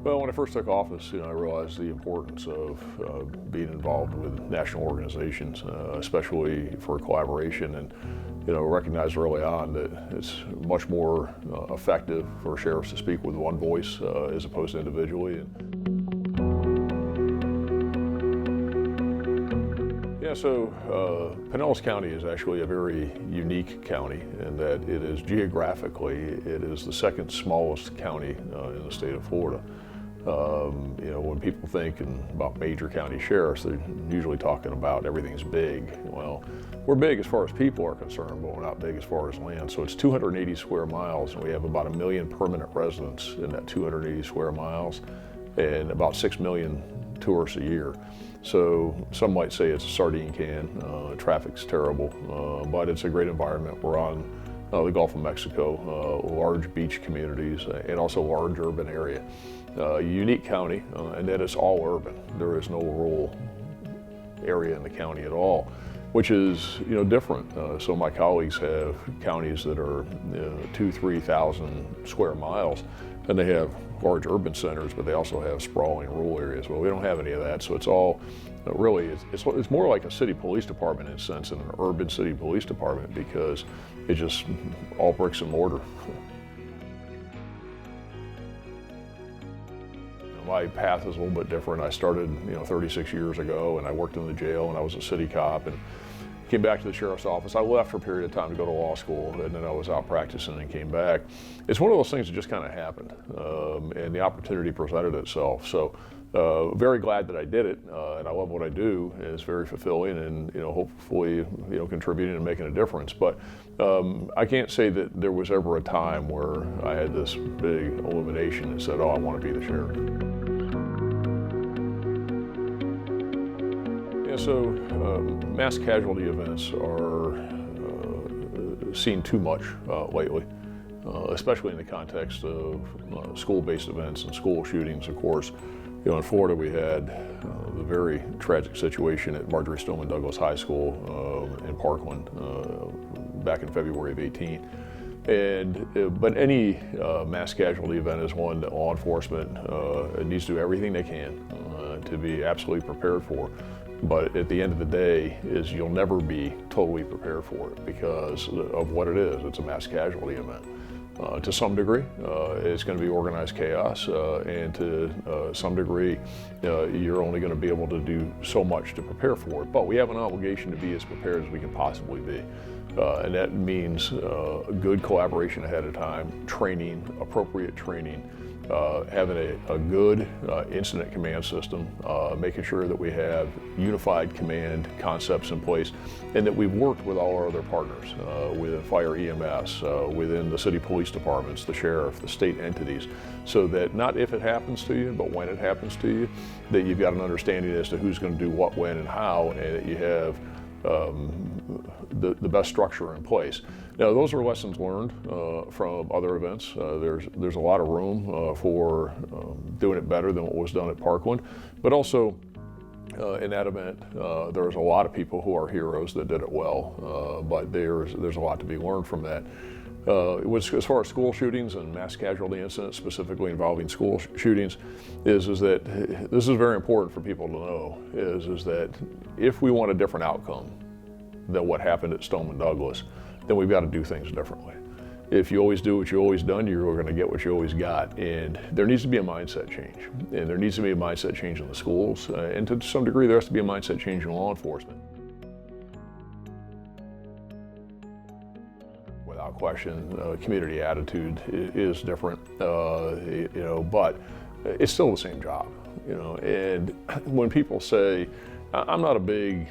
Well, when I first took office, I realized the importance of being involved with national organizations, especially for collaboration, and recognized early on that it's much more effective for sheriffs to speak with one voice as opposed to individually. Yeah, so Pinellas County is actually a very unique county in that it is geographically, it is the second smallest county in the state of Florida. When people think about major county sheriffs, they're usually talking about everything's big. Well, we're big as far as people are concerned, but we're not big as far as land. So it's 280 square miles, and we have about 1 million permanent residents in that 280 square miles, and about 6 million tourists a year. So some might say it's a sardine can. Traffic's terrible, but it's a great environment. We're on the Gulf of Mexico, large beach communities, and also large urban area. Unique county, and that it's all urban. There is no rural area in the county at all, which is different. So my colleagues have counties that are 2,000-3,000 square miles, and they have large urban centers, but they also have sprawling rural areas. Well, we don't have any of that, so it's all really, it's more like a city police department in a sense than an urban city police department, because it's just all bricks and mortar. My path is a little bit different. I started 36 years ago, and I worked in the jail, and I was a city cop, and came back to the sheriff's office. I left for a period of time to go to law school, and then I was out practicing and came back. It's one of those things that just kind of happened, and the opportunity presented itself. So very glad that I did it, and I love what I do, and it's very fulfilling, and hopefully contributing and making a difference. But I can't say that there was ever a time where I had this big illumination and said, oh, I want to be the sheriff. So mass casualty events are seen too much lately, especially in the context of school-based events and school shootings, of course. In Florida, we had the very tragic situation at Marjorie Stoneman Douglas High School in Parkland back in February of 18. But any mass casualty event is one that law enforcement needs to do everything they can to be absolutely prepared for. But at the end of the day, you'll never be totally prepared for it because of what it is. It's a mass casualty event. To some degree, it's going to be organized chaos, and to some degree, you're only going to be able to do so much to prepare for it. But we have an obligation to be as prepared as we can possibly be. And that means good collaboration ahead of time, training, appropriate training, having a good incident command system, making sure that we have unified command concepts in place, and that we've worked with all our other partners, within fire EMS, within the city police departments, the sheriff, the state entities, so that not if it happens to you, but when it happens to you, that you've got an understanding as to who's going to do what, when, and how, and that you have the best structure in place. Now, those are lessons learned from other events. There's a lot of room for doing it better than what was done at Parkland, but also in that event, there's a lot of people who are heroes that did it well, but there's a lot to be learned from that. As far as school shootings and mass casualty incidents, specifically involving school shootings, is that this is very important for people to know, is that if we want a different outcome than what happened at Stoneman Douglas, then we've got to do things differently. If you always do what you've always done, you're going to get what you always got. And there needs to be a mindset change. And there needs to be a mindset change in the schools. And to some degree, there has to be a mindset change in law enforcement. Without question, community attitude is different, but it's still the same job, And when people say, I'm not a big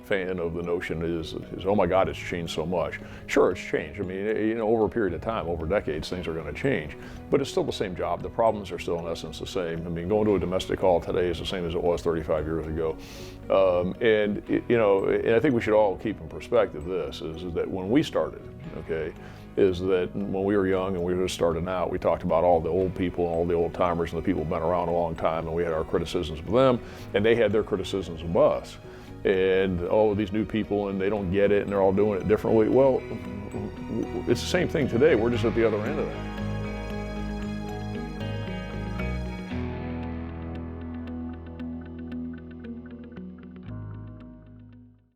fan of the notion is oh my God, it's changed so much. Sure, it's changed. I mean, over a period of time, over decades, things are going to change, but it's still the same job. The problems are still in essence the same. I mean, going to a domestic call today is the same as it was 35 years ago. And I think we should all keep in perspective this, is that when we started, okay, is that when we were young and we were just starting out, we talked about all the old people, all the old timers and the people who've been around a long time, and we had our criticisms of them, and they had their criticisms of us. And all of these new people, and they don't get it, and they're all doing it differently. Well, it's the same thing today. We're just at the other end of that.